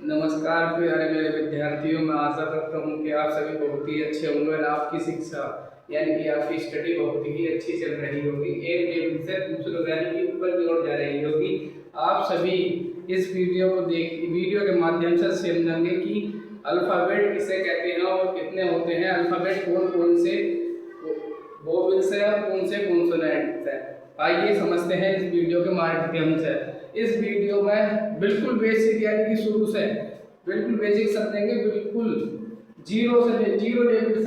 नमस्कार प्यारे मेरे विद्यार्थियों, मैं आशा करता हूँ कि आप सभी बहुत ही अच्छे होंगे और आपकी शिक्षा यानी कि आपकी स्टडी बहुत ही अच्छी चल रही होगी। एक लेवल से दूसरे यानी कि ऊपर की ओर जा रही होगी। आप सभी इस वीडियो के माध्यम से समझेंगे कि अल्फ़ाबेट किसे कहते हैं और कितने होते हैं, अल्फ़ाबेट कौन कौन से वोवेल्स है और कौन से कॉन्सोनेंट्स है। आइए समझते हैं इस वीडियो के माध्यम से। इस वीडियो में बिल्कुल बेसिक यानी कि शुरू से बिल्कुल बेसिक समझेंगे, बिल्कुल जीरो लेवल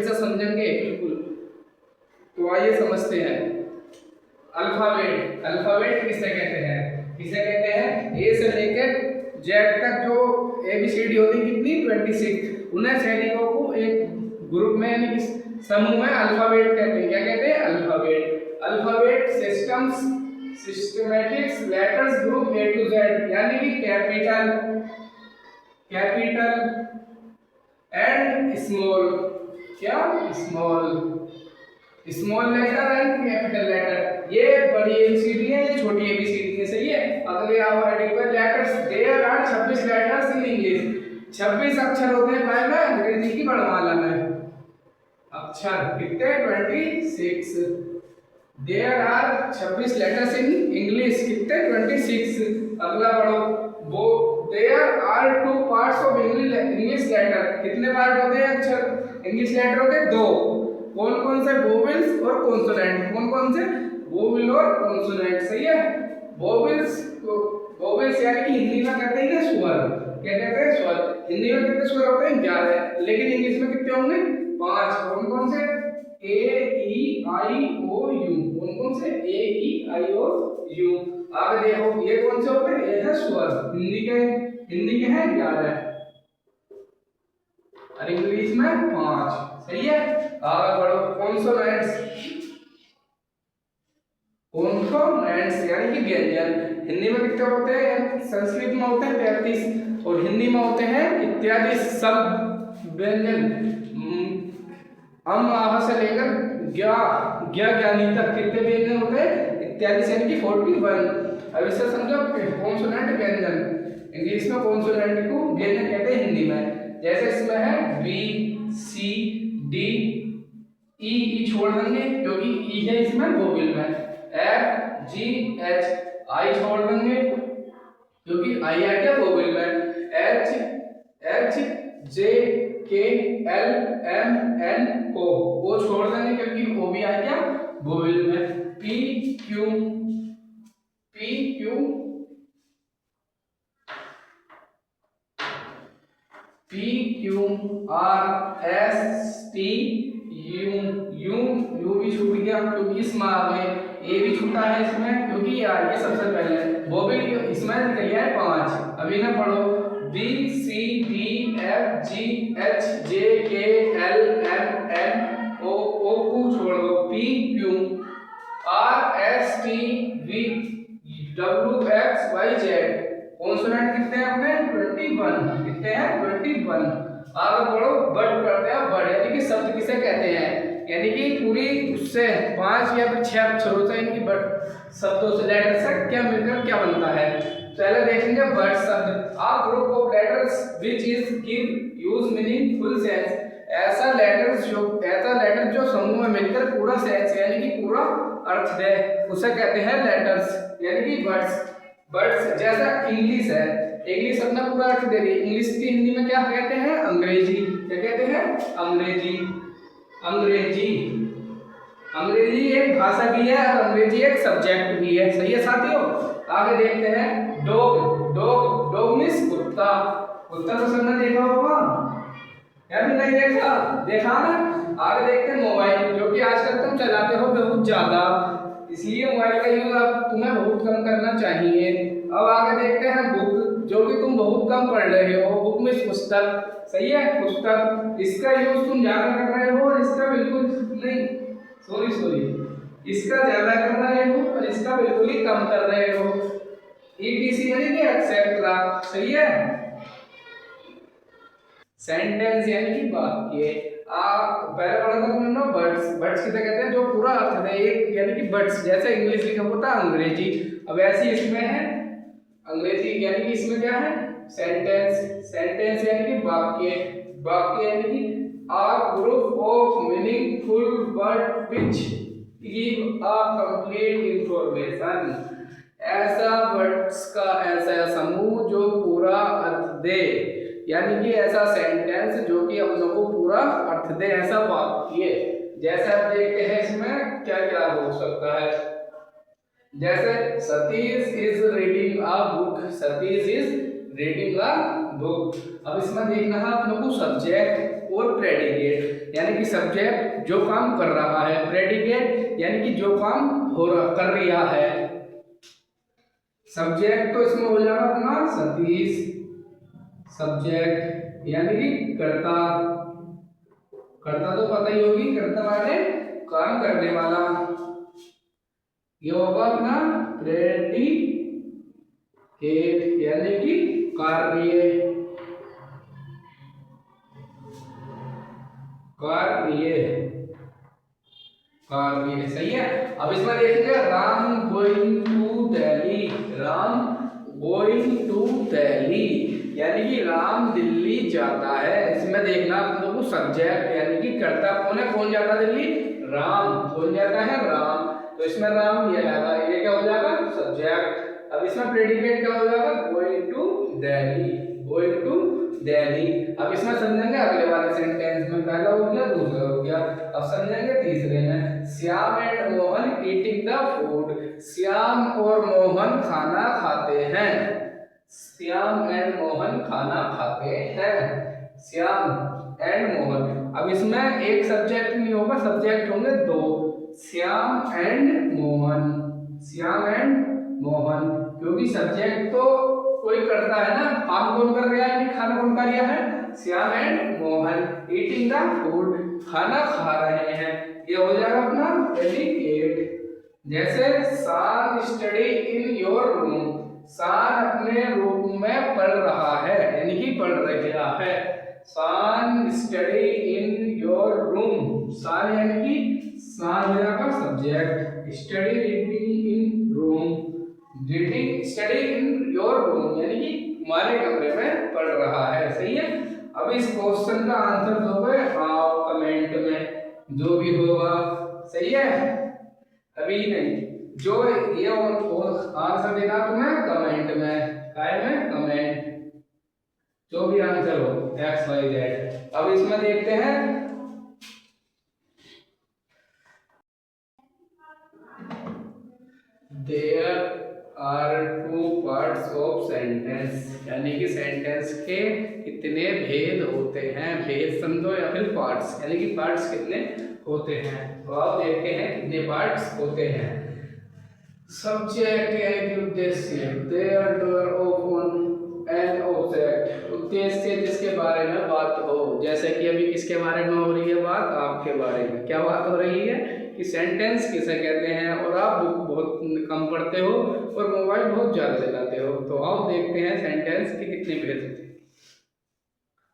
से समझेंगे बिल्कुल। तो आइए समझते हैं। अल्फाबेट किसे कहते हैं? ए से लेकर जेड तक जो ABCD होती है कितनी 26, उन्हें सैनिकों को एक ग्रुप में यानी कि समूह में अल्फाबेट कहते हैं। क्या कहते हैं? Alphabet systematics letters group A to Z यानी कि capital and small letter and capital letter. ये बड़ी ABCD है, ये छोटी ABCD है। सही है। अगले letters there are 26 letters in English. 26 अक्षर होते हैं भाई में अंग्रेजी की वर्णमाला में। अक्षर कितने? 26। There are 26 letters in English. कितने? 26। अगला पढ़ो। वो there are 2 parts of English letter. कितने पार्ट होते हैं अक्षर इंग्लिश लेटरों के? 2। कौन कौन से? वोवेल्स और कॉन्सोनेंट। कौन कौन से? वोवेल और कॉन्सोनेंट। सही है। वोवेल्स यानी कि हिंदी में कहते हैं स्वर। क्या कहते हैं? स्वर। हिंदी में कितने स्वर होते हैं? 11। लेकिन इंग्लिश में कितने होंगे? 5। कौन कौन से? A E I O U। कौन कौन से? A E I O U। आगे देखो, ये कौन से होते हैं? ये है स्वर। हिंदी के हैं 11 और इंग्लिश में 5। सही है। आगे बढ़ो। कॉन्सोनेंट्स यानी कि व्यंजन। हिंदी में कितने होते हैं? संस्कृत में होते हैं 33 और हिंदी में होते हैं इत्यादि सब व्यंजन। आह से लेकर ज्ञानी तक कितने व्यंजन होते हैं? इत्यादि यानी कि 41। अब इसे समझो कॉन्सोनेंट व्यंजन। इंग्लिश में कॉन्सोनेंट को व्यंजन कहते हैं, हिंदी में जैसे इसमें है B C D ई छोड़ देंगे क्योंकि ई है इसमें वोवेल में। F G H आई छोड़ देंगे क्योंकि आई है क्या वोवेल में। H J K L M N O छोड़ देंगे क्योंकि O भी आ गया वोवेल में। P Q R S T U भी छूट गया क्योंकि इसमें आ गए। A भी छूटा है इसमें क्योंकि ये आ गया सबसे पहले। वोवेल इसमें निकल गया है 5। अभी ना पढ़ो। B C D F G H J K L M N O को छोड़ दो। P Q R S T V W X Y Z। Consonant कितने हैं अपने? 21। कितने हैं? 21। आगे बढ़ो। वर्ड पढ़ते हैं। वर्ड यानी कि शब्द किसे कहते हैं? यानी कि पूरी उससे 5 या फिर 6 अक्षरों से यानी कि वर्ड शब्दों से लेटर से क्या मिलकर क्या बनता है। पहले देखेंगे वर्ड शब्द। A group of letters which is give us meaningful sense. ऐसा लेटर जो समूह में मिलकर पूरा सेंस यानी कि पूरा अर्थ दे उसे कहते हैं लेटर्स यानी कि वर्ड्स। जैसा इंग्लिश है, इंग्लिश अपना पूरा अर्थ दे रही है। इंग्लिश की हिंदी में क्या कहते हैं? अंग्रेजी। क्या कहते हैं? अंग्रेजी एक भाषा भी है और अंग्रेजी एक सब्जेक्ट भी है। सही है साथियों। आगे देखते हैं। डॉग मीन्स कुत्ता। कुत्ता तो सबने देखा होगा या फिर नहीं देखा ना। आगे देखते हैं मोबाइल, जो कि आजकल तुम चलाते हो बहुत ज्यादा, इसलिए मोबाइल का यूज अब तुम्हें बहुत कम करना चाहिए। अब आगे देखते हैं बुक, जो कि तुम बहुत कम पढ़ रहे हो। बुक मीन्स पुस्तक। सही है। पुस्तक, इसका यूज तुम ज्यादा कर रहे हो और इसका बिल्कुल नहीं, सॉरी इसका ज्यादा कर रहे हो और इसका बिल्कुल ही कम कर रहे हो। ETC यानी कि एक्सेट्रा। सही है। सेंटेंस यानी कि वाक्य। पहले पढ़ा था तुमने बर्ड्स किसे कहते हैं? जो पूरा अर्थ है एक यानी कि बर्ड्स। जैसे इंग्लिश लिखा होता है अंग्रेजी, अब ऐसे इसमें है अंग्रेजी यानी कि इसमें क्या है? सेंटेंस, सेंटेंस यानी कि वाक्य, वाक्य यानी कि a group of meaningful words which give a complete information, ऐसा वर्ड्स का ऐसा समूह जो पूरा अर्थ दे, यानी कि ऐसा सेंटेंस जो कि अपनों को पूरा अर्थ दे, ऐसा वाक्य। जैसे आप देखते हैं इसमें क्या क्या हो सकता है, जैसे Satish is reading a book, Satish is reading a book. अब इसमें देखना है अपनों को सब्जेक्ट और प्रेडिकेट, यानी कि सब्जेक्ट जो काम कर रहा है, प्रेडिकेट यानी कि जो काम हो रहा कर रहा है। सब्जेक्ट तो इसमें हो जाएगा अपना सतीश, सब्जेक्ट यानी कि कर्ता, कर्ता तो पता ही होगी, कर्ता माने काम करने वाला, ये होगा अपना प्रेडिकेट यानी कि कार्य, कार्य, कार्य, सही है। अब इसमें देखेंगे Ram going to Delhi, Ram going to Delhi यानी कि राम दिल्ली जाता है। इसमें देखना आप लोगों को सब्जेक्ट यानी कि कर्ता कौन है, कौन जाता दिल्ली, राम, कौन जाता है, राम, तो इसमें राम ये आएगा, ये क्या हो जाएगा सब्जेक्ट। अब इसमें प्रेडिकेट क्या हो जाएगा, going to Delhi, going to Delhi. अब इसमें समझेंगे अगले वाले सेंटेंस में, पहला हो गया, दूसरा हो गया, अब समझेंगे तीसरे में। Shyam and Mohan eating the food, Shyam और मोहन खाना खाते हैं, श्याम एंड मोहन खाना खाते हैं, श्याम एंड मोहन। अब इसमें एक सब्जेक्ट नहीं होगा, सब्जेक्ट होंगे दो, श्याम एंड मोहन, श्याम एंड मोहन, क्योंकि सब्जेक्ट तो कोई करता है ना, काम कौन कर रहा है, यानी खाना कौन कर रहा है, Shyam and Mohan, eating the food खाना खा रहे हैं, ये हो जाएगा अपना प्रेडिकेट। जैसे शान स्टडी इन योर रूम, शान अपने रूम में पढ़ रहा है यानी कि पढ़ रहा है, शान स्टडी इन योर रूम, शान यानी कि शान हो जाएगा subject, study reading in room, reading study in your room यानी कि तुम्हारे कमरे में पढ़ रहा है, सही है। अब इस क्वेश्चन का आंसर दोगे आप कमेंट में, जो भी होगा, सही है, अभी नहीं, जो ये आंसर देना तुम्हें कमेंट में, काय में कमेंट, जो भी आंसर हो एक्स वाई जेड। अब इसमें देखते हैं there are two parts of sentence, यानी कि सेंटेंस के कितने भेद होते हैं, भेद समझो या फिर पार्ट्स, यानी कि पार्ट्स कितने होते हैं, तो आप देखते हैं कितने पार्ट्स होते हैं। सब्जेक्ट यानी कि उद्देश्य, their door open an object, उद्देश्य जिसके बारे में बात हो, जैसे कि अभी किसके बारे में हो रही है बात, आपके बारे में क्या बात हो रही है कि सेंटेंस किसे कहते हैं, और आप बुक बहुत कम पढ़ते हो और मोबाइल बहुत ज़्यादा चलाते हो, तो आप देखते हैं सेंटेंस के कितने भेद होते हैं।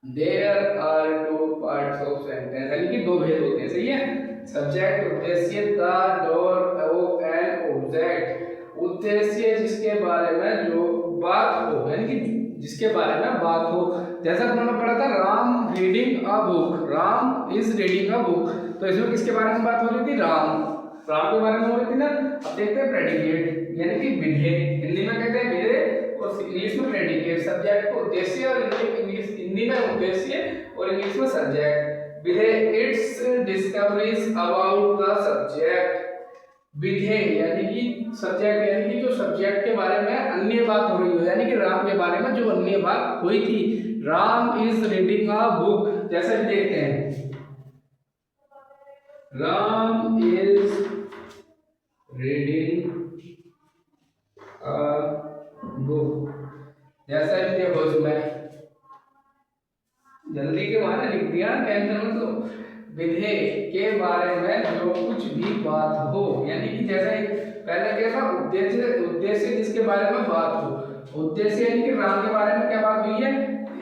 There are two parts of sentence, यानी कि दो भेद होते हैं, सही है। सब्जेक्ट उद्देश्य, the door of an object, उद्देश्य जिसके बारे में जो बात हो, यानी कि जिसके बारे में बात हो, जैसा उन्होंने पढ़ा था Ram reading a book, Ram is reading a book, तो इसमें किसके बारे में बात हो रही थी, राम, राम के बारे में हो रही थी ना। अब देखते हैं प्रेडिकेट यानी कि विधेय, हिंदी में कहते हैं विधेय और इंग्लिश में प्रेडिकेट, सब्जेक्ट को उद्देश्य और इंग्लिश, हिंदी में उद्देश्य और इंग्लिश में सब्जेक्ट। विधेय it's discoveries about the subject, विधेय यानी कि सब्जेक्ट, यानी कि जो सब्जेक्ट के बारे में अन्य बात हो रही हो, यानी कि राम के बारे में जो अन्य बात हुई थी, Ram is reading a book, जैसे भी देखते हैं Ram is reading a book, जैसा भी देखो इसमें जल्दी के माने लिख दिया, टेंशन मत लो। विधेय के बारे में जो कुछ भी बात हो, यानी कि जैसे पहले क्या था उद्देश्य, उद्देश्य जिसके बारे में बात हो, उद्देश्य यानी कि राम के बारे में क्या बात हुई है,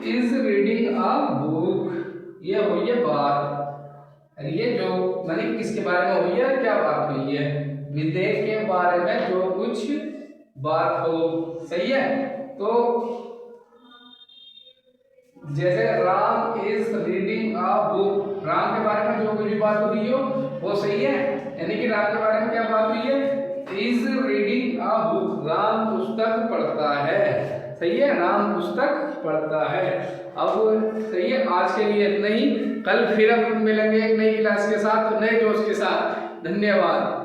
इज रीडिंग अ बुक, ये हुई है बात, ये जो मैंने किसके बारे में हुई है, क्या बात हुई है, विधेय के बारे में जो कुछ बात हो, सही है। तो जैसे Ram is reading a book, Ram के बारे में जो कुछ भी बात हुई हो वो सही है, यानी कि राम के बारे में क्या बात हुई है, is reading a book, Ram पुस्तक पढ़ता है, सही है, राम पुस्तक पढ़ता है। अब सही है, आज के लिए इतना ही, कल फिर अपन मिलेंगे एक नई क्लास के साथ, नए जोश के साथ। धन्यवाद।